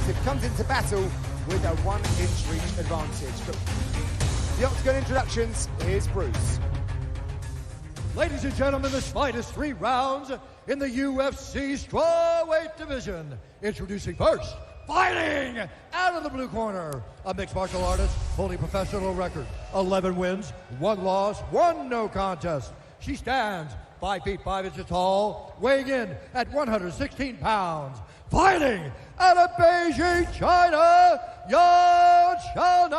aggressive, comes into battle with a 1-inch reach advantage. But the Octagon introductions, here's Bruce. Ladies and gentlemen, this fight is 3 rounds in the UFC strawweight division. Introducing first, fighting out of the blue corner, a mixed martial artist, holding professional record, 11 wins, 1 loss, 1 no contest. She stands 5 feet 5 inches tall, weighing in at 116 pounds. Fighting out of Beijing, China, Xiaonan.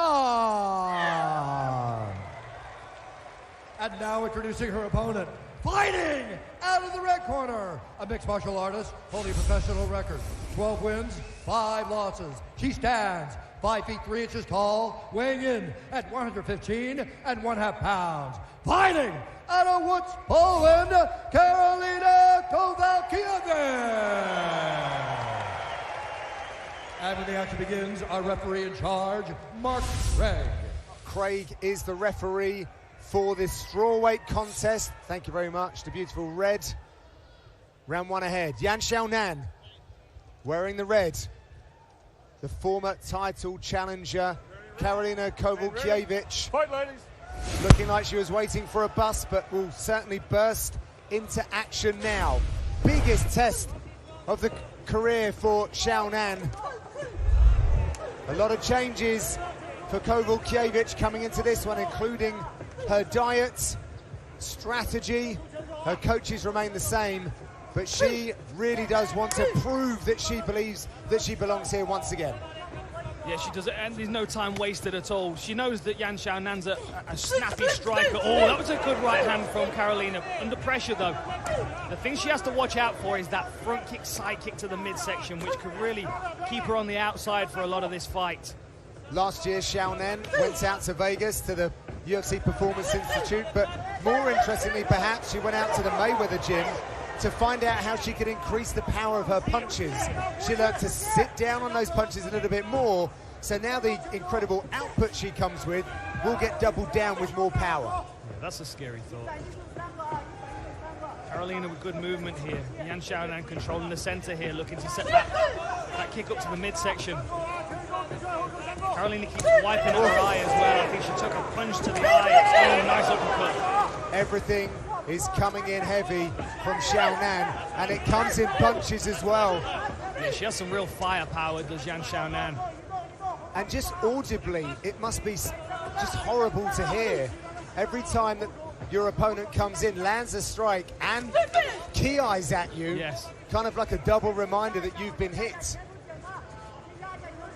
And now introducing her opponent, fighting out of the red corner, a mixed martial artist, holding a professional record, 12 wins, 5 losses. She stands 5 feet 3 inches tall, weighing in at 115 1/2 pounds. Fighting out of Łódź, Poland, Korolina Kawalkiwicz. And when the action begins, our referee in charge, Mark Craig. Craig is the referee for this strawweight contest. Thank you very much. The beautiful red. Round 1 ahead. Yan Xiaonan wearing the red. The former title challenger, Korolina Kawalkiwicz. Fight, ladies. Looking like she was waiting for a bus, but will certainly burst into action now. Biggest test of the career for Xiaonan. A lot of changes for Kawalkiwicz coming into this one, including her diet, strategy. Her coaches remain the same, but she really does want to prove that she believes that she belongs here once again. Yeah, she does it, and there's no time wasted at all. She knows that Yan Xiaonan's a snappy striker. Oh, that was a good right hand from Korolina. Under pressure, though. The thing she has to watch out for is that front kick, side kick to the midsection, which could really keep her on the outside for a lot of this fight. Last year, Xiaonan went out to Vegas to the UFC Performance Institute, but more interestingly, perhaps, she went out to the Mayweather gym to find out how she could increase the power of her punches. She learned to sit down on those punches a little bit more, so now the incredible output she comes with will get doubled down with more power. Yeah, that's a scary thought. Korolina with good movement here. Yan Xiaonan controlling the center here, looking to set that kick up to the midsection. Korolina keeps wiping at her eye as well. I think she took a punch to the eye. Oh, nice uppercut. Everything is coming in heavy from Xiaonan, and it comes in punches as well. Yeah, she has some real firepower, does Yan Xiaonan. And just audibly, it must be just horrible to hear. Every time that your opponent comes in, lands a strike, and key eyes at you, yes, kind of like a double reminder that you've been hit.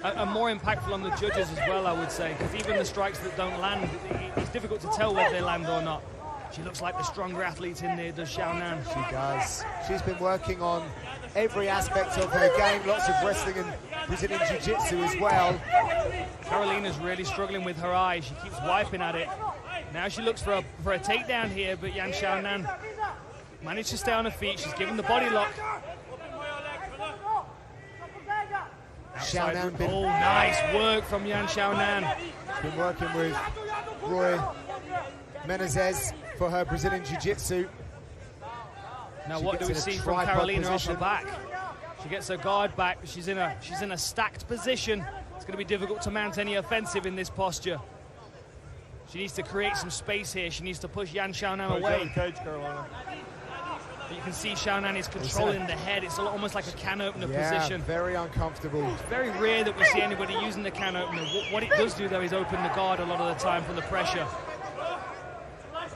And more impactful on the judges as well, I would say, because even the strikes that don't land, it's difficult to tell whether they land or not. She looks like the stronger athlete in there, does Xiaonan? She does. She's been working on every aspect of her game, lots of wrestling and Brazilian Jiu-Jitsu as well. Korolina's really struggling with her eye. She keeps wiping at it. Now she looks for a takedown here, but Yan Xiaonan managed to stay on her feet. She's given the body lock. Xiaonan oh, nice work from Yan Xiaonan. Been working with Roy Menezes for her Brazilian Jiu-Jitsu. Now what do we see from Korolina off her back? She gets her guard back. She's in a stacked position. It's going to be difficult to mount any offensive in this posture. She needs to create some space here. She needs to push Yan Xiaonan away. But you can see Xiaonan is controlling the head. It's almost like a can opener position. Very uncomfortable. It's very rare that we see anybody using the can opener. What it does do, though, is open the guard a lot of the time from the pressure.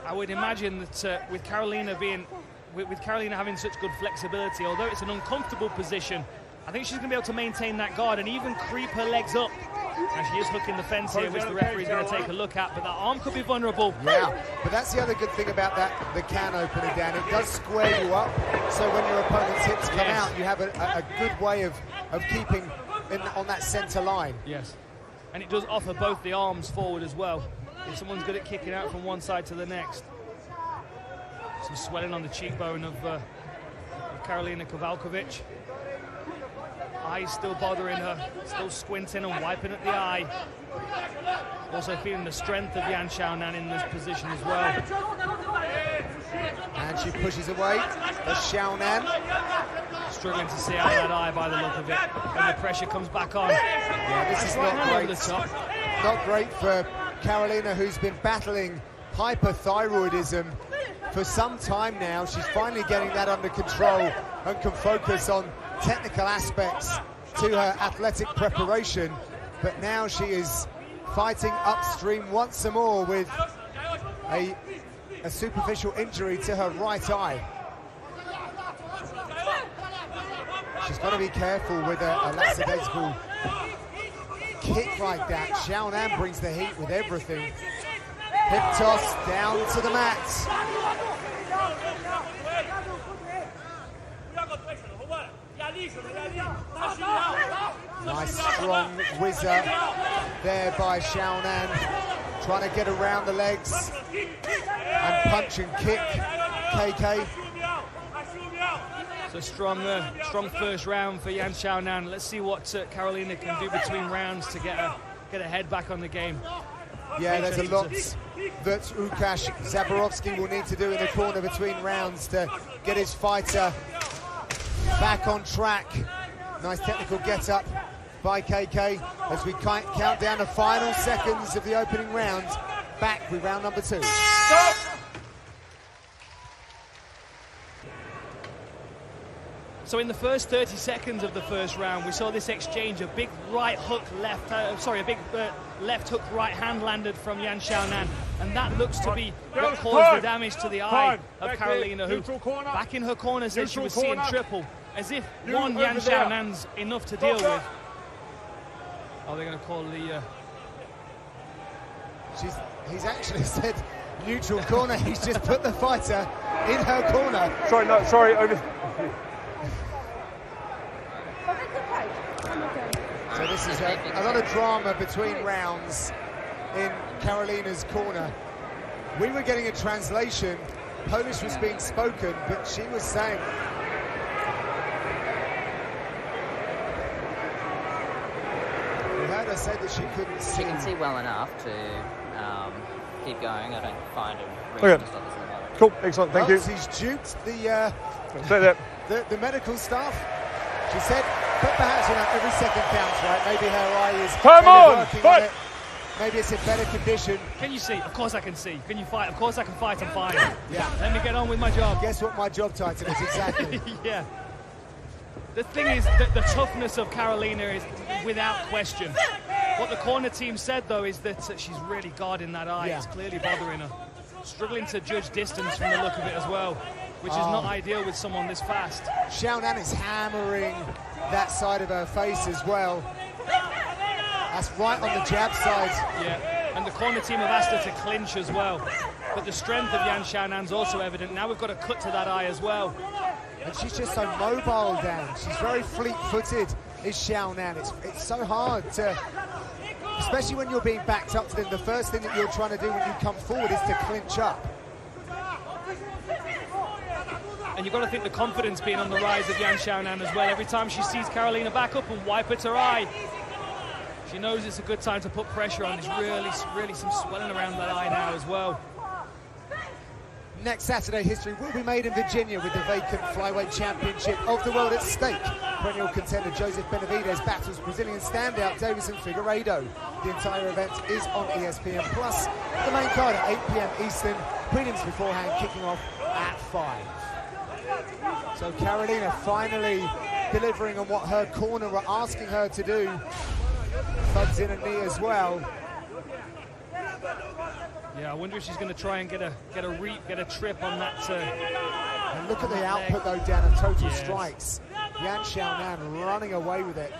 I would imagine that with Korolina having such good flexibility, although it's an uncomfortable position, I think she's going to be able to maintain that guard and even creep her legs up. And she is hooking the fence here, which the referee is going to take a look at, but that arm could be vulnerable. Yeah, but that's the other good thing about the can opener, Dan. It does square you up, so when your opponent's hips come out, you have a good way of keeping on that center line. Yes, and it does offer both the arms forward as well. If someone's good at kicking out from one side to the next. Some swelling on the cheekbone of Korolina Kawalkiwicz. Eyes still bothering her, still squinting and wiping at the eye. Also feeling the strength of Yan Xiaonan in this position as well. And she pushes away. That's Xiaonan. Struggling to see out of that eye by the look of it. And the pressure comes back on. Yeah, this is not Over great. the top. Not great for Korolina, who's been battling hyperthyroidism for some time now. She's finally getting that under control and can focus on technical aspects to her athletic preparation. But now she is fighting upstream once more with a superficial injury to her right eye. She's got to be careful with a lackadaisical kick like that. Xiaonan brings the heat with everything. Hip toss down to the mat. Nice strong whizzer there by Xiaonan, trying to get around the legs and punch and kick KK. So strong first round for Yan Xiaonan. Let's see what Korolina can do between rounds to get her head back on the game. Yeah, there's a lot that Łukasz Zaborowski will need to do in the corner between rounds to get his fighter back on track. Nice technical get-up by KK as we count down the final seconds of the opening round. Back with round number 2. So in the first 30 seconds of the first round, we saw this exchange. A big right hook left, a big left hook right hand landed from Yan Xiaonan, and that looks to be what caused the damage to the eye of Korolina, who back in her corner said she was seeing triple, as if one Yan Xiaonan's enough to deal with. Oh, they're going to call the... He's actually said neutral corner. He's just put the fighter in her corner. Sorry, over... So this is a lot of drama between rounds in Korolina's corner. We were getting a translation. Polish was being spoken, but she was saying... We heard her say that she couldn't see. She can see well enough to keep going. I don't find a reason to stop this at the moment. Cool, excellent, thank you. She's duped the medical staff. She said, but perhaps every second counts, right? Maybe her eye is working on it. Maybe it's in better condition. Can you see? Of course I can see. Can you fight? Of course I can fight and fight. Yeah. Let me get on with my job. Guess what my job title is exactly. Yeah. The thing is that the toughness of Korolina is without question. What the corner team said, though, is that she's really guarding that eye. Yeah. It's clearly bothering her. Struggling to judge distance from the look of it as well, which is not ideal with someone this fast. Xiaonan is hammering that side of her face as well. That's right on the jab side. Yeah, and the corner team have asked her to clinch as well. But the strength of Yan Xiaonan's also evident. Now we've got a cut to that eye as well. And she's just so mobile, Dan. She's very fleet-footed, is Xiaonan. It's so hard to, especially when you're being backed up to them, the first thing that you're trying to do when you come forward is to clinch up. And you've got to think the confidence being on the rise of Yan Xiaonan as well. Every time she sees Korolina back up and wipe at her eye, she knows it's a good time to put pressure on. There's really some swelling around that eye now as well. Next Saturday, history will be made in Virginia with the vacant flyweight championship of the world at stake. Perennial contender Joseph Benavidez battles Brazilian standout Davison Figueiredo. The entire event is on ESPN+. The main card at 8 p.m. Eastern. Prelims beforehand kicking off at 5. So Korolina finally delivering on what her corner were asking her to do. Thuds in a knee as well. Yeah, I wonder if she's going to try and get a trip on that. And look at the output though, Dan, of total strikes. Yan Xiaonan running away with it.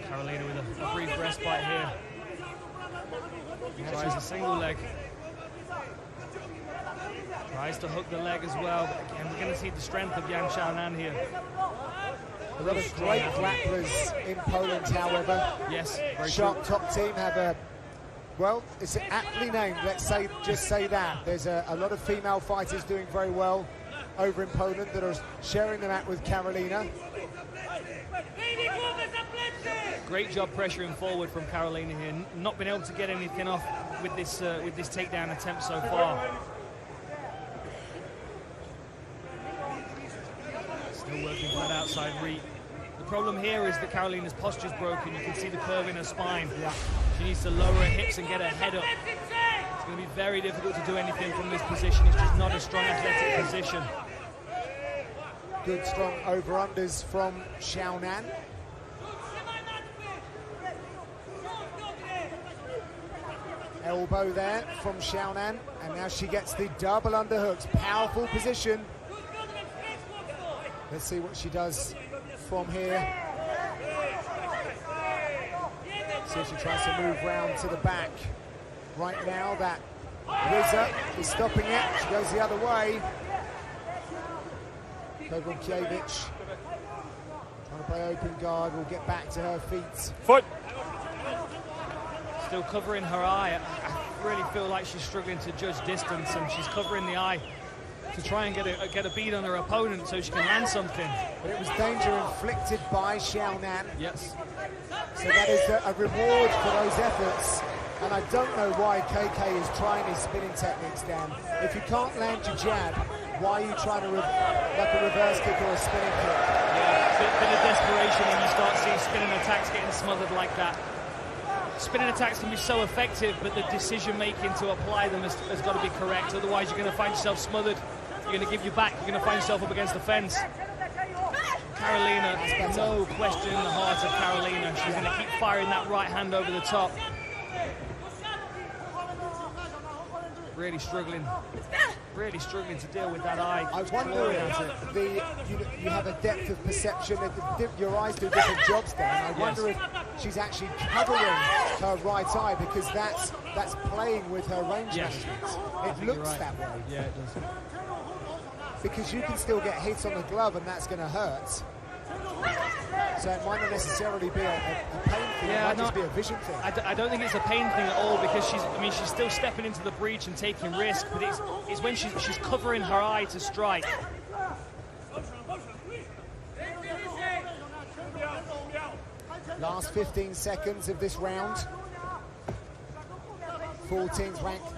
Korolina with a brief respite here. Tries a single leg. Tries to hook the leg as well, but again, we're going to see the strength of Yan Xiaonan here. A lot of great grapplers in Poland, however. Yes, very Sharp true. top team have a, well, it's aptly named, just say that. There's a lot of female fighters doing very well over in Poland that are sharing the mat with Korolina. Great job pressuring forward from Korolina here. Not been able to get anything off with this takedown attempt so far. Still working for that outside reach. The problem here is that Korolina's posture's broken. You can see the curve in her spine. Yeah. She needs to lower her hips and get her head up. It's going to be very difficult to do anything from this position. It's just not a strong athletic position. Good strong over-unders from Xiaonan. Elbow there from Xiaonan, and now she gets the double underhooks. Powerful position. Let's see what she does from here. See if she tries to move round to the back. Right now, that whizzer is stopping it. She goes the other way. Kawalkiwicz trying to play open guard, will get back to her feet. Foot. Still covering her eye. I really feel like she's struggling to judge distance, and she's covering the eye to try and get a bead on her opponent so she can land something. But it was danger inflicted by Xiaonan. Yes. So that is a reward for those efforts. And I don't know why KK is trying his spinning techniques, Dan. If you can't land your jab, why are you trying to like a reverse kick or a spinning kick? Yeah, bit of desperation, and you start seeing spinning attacks getting smothered like that. Spinning attacks can be so effective, but the decision-making to apply them has got to be correct. Otherwise, you're going to find yourself smothered. You're going to give you back. You're going to find yourself up against the fence. Korolina, no question in the heart of Korolina. She's going to keep firing that right hand over the top. Really struggling to deal with that eye. I wonder if you have a depth of perception, your eyes do different jobs there, and I wonder if she's actually covering her right eye, because that's playing with her range management. It looks that way. Yeah, it does. Because you can still get hit on the glove, and that's going to hurt. So it might not necessarily be a pain thing, it might just be a vision thing. I don't think it's a pain thing at all, because she's still stepping into the breach and taking risk, but it's when she's covering her eye to strike. Last 15 seconds of this round. 14th ranked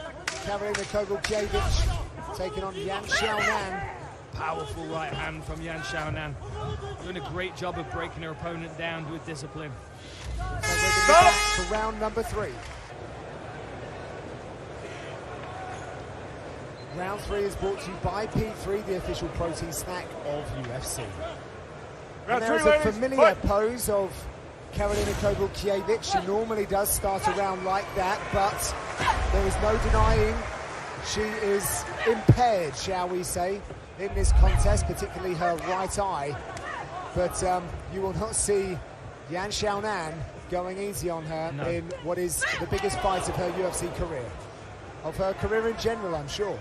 Korolina Kawalkiwicz taking on Yan Xiaonan. Powerful right hand from Yan Xiaonan. Doing a great job of breaking her opponent down with discipline. For round number 3. Round 3 is brought to you by P3, the official protein snack of UFC. And there is a familiar pose of Korolina Kawalkiwicz. She normally does start a round like that, but there is no denying she is impaired, shall we say, in this contest, particularly her right eye. But you will not see Yan Xiaonan going easy on her in what is the biggest fight of her UFC career. Of her career in general, I'm sure.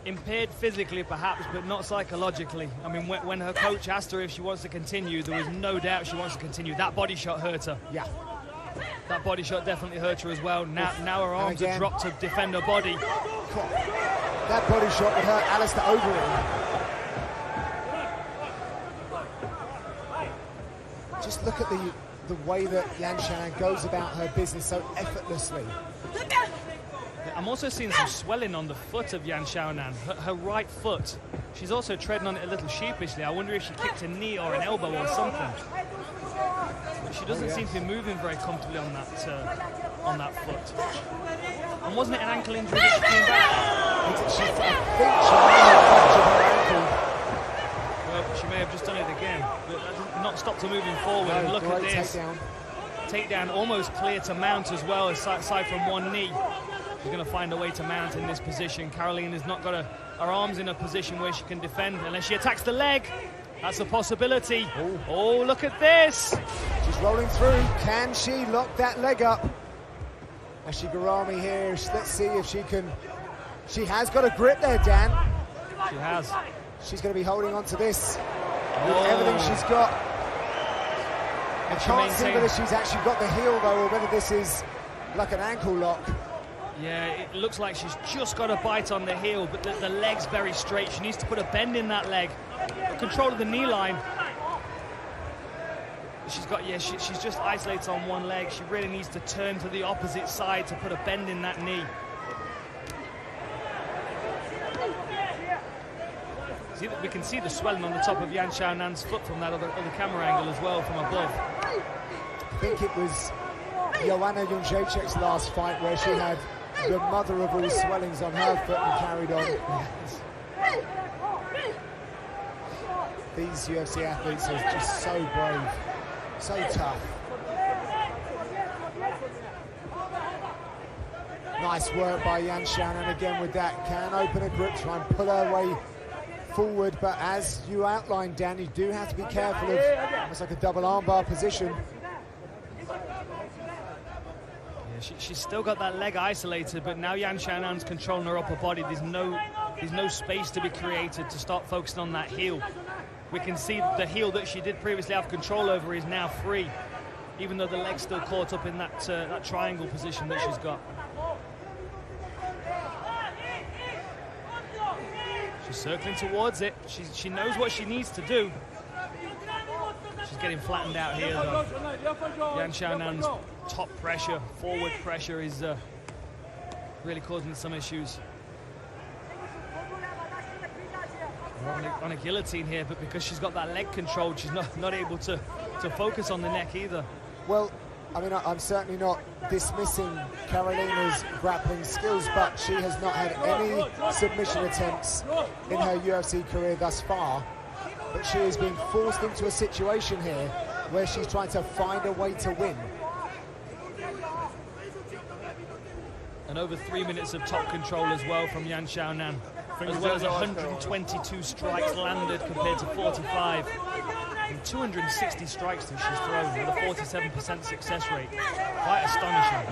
Impaired physically, perhaps, but not psychologically. I mean, when her coach asked her if she wants to continue, there was no doubt she wants to continue. That body shot hurt her. Yeah. That body shot definitely hurt her as well. Now her arms are dropped to defend her body. That body shot would hurt Alistair Overeem. Just look at the way that Yan Xiaonan goes about her business so effortlessly. I'm also seeing some swelling on the foot of Yan Xiaonan, her right foot. She's also treading on it a little sheepishly. I wonder if she kicked a knee or an elbow or something. But she doesn't seem to be moving very comfortably on that foot. And wasn't it an ankle injury that she came back? I think she may have fractured her ankle. Well, she may have just done it again, but that has not stopped her moving forward. And look at this. Takedown almost clear to mount as well, aside from one knee. She's going to find a way to mount in this position. Korolina's not got her arms in a position where she can defend unless she attacks the leg. That's a possibility. Oh, look at this. She's rolling through. Can she lock that leg up? Ashigarami here. Let's see if she can. She has got a grip there, Dan. She has. She's going to be holding on to this with everything she's got. I can't see whether she's actually got the heel, though, or whether this is like an ankle lock. Yeah, it looks like she's just got a bite on the heel, but the leg's very straight. She needs to put a bend in that leg. Control of the knee line. She's got, yeah, she's just isolated on one leg. She really needs to turn to the opposite side to put a bend in that knee. We can see the swelling on the top of Yan Xiaonan's foot from that other camera angle as well, from above. I think it was Joanna Jędrzejczyk's last fight where she had the mother of all swellings on her foot and carried on. These UFC athletes are just so brave, so tough. Nice work by Yan Xiaonan again with that. Can open a grip, try and pull her way forward, but as you outlined, Dan, you do have to be careful of almost like a double armbar position. She's still got that leg isolated, but now Yan Xiaonan's controlling her upper body. There's no space to be created to start focusing on that heel. We can see the heel that she did previously have control over is now free, even though the leg's still caught up in that triangle position that she's got. She's circling towards it. She knows what she needs to do. She's getting flattened out here, though. Yan Xiaonan's top pressure, forward pressure is really causing some issues. We're on a guillotine here, but because she's got that leg controlled, she's not able to focus on the neck either. Well, I mean, I'm certainly not dismissing Korolina's grappling skills, but she has not had any submission attempts in her UFC career thus far. But she is being forced into a situation here where she's trying to find a way to win. And over 3 minutes of top control as well from Yan Xiaonan, as well as 122 strikes landed compared to 45. And 260 strikes that she's thrown with a 47% success rate. Quite astonishing.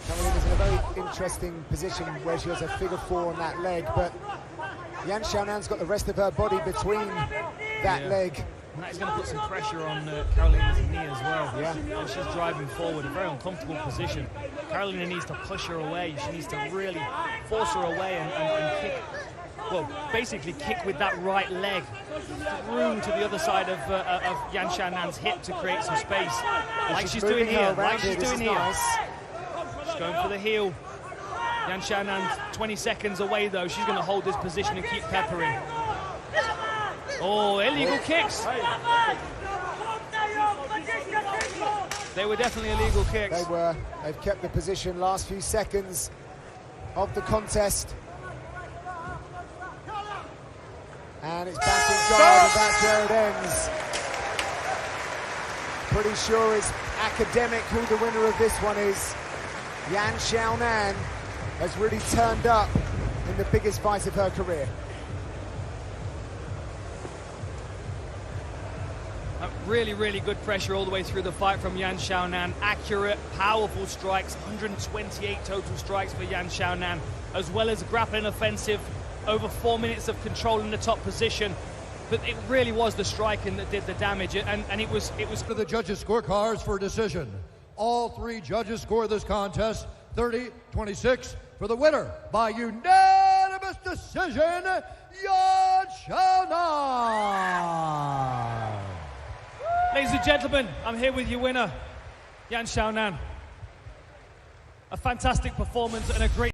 Korolina's in a very interesting position where she has a figure four on that leg, but Yan Xiaonan's got the rest of her body between that leg. And that is going to put some pressure on Korolina's knee as well. Yeah. And she's driving forward, a very uncomfortable position. Korolina needs to push her away. She needs to really force her away and kick. Well, basically kick with that right leg through to the other side of Yan Xiaonan's hip to create some space. Like she's doing here, like she's doing here. Nice. She's going for the heel. Yan Xiaonan's 20 seconds away, though. She's going to hold this position and keep peppering. Oh, illegal kicks. They were definitely illegal kicks. They were. They've kept the position last few seconds of the contest. And it's back in guard, and that's where it ends. Pretty sure it's academic who the winner of this one is. Yan Xiaonan has really turned up in the biggest fight of her career. Really, really good pressure all the way through the fight from Yan Xiaonan. Accurate, powerful strikes, 128 total strikes for Yan Xiaonan, as well as a grappling offensive, over 4 minutes of control in the top position. But it really was the striking that did the damage, and it was to the judges' scorecards for decision. All three judges score this contest 30-26 for the winner by unanimous decision, Yan Xiaonan. Ladies and gentlemen, I'm here with your winner, Yan Xiaonan. A fantastic performance and a great